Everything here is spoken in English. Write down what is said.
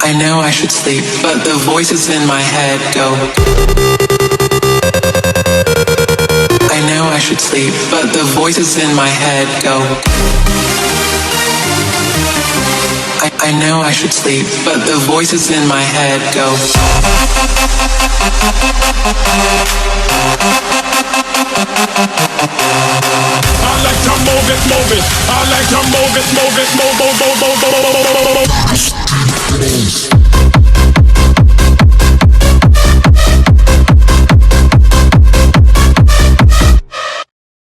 I know I should sleep, but the voices in my head go. I know I should sleep, but the voices in my head go. I know I should sleep, but the voices in my head go.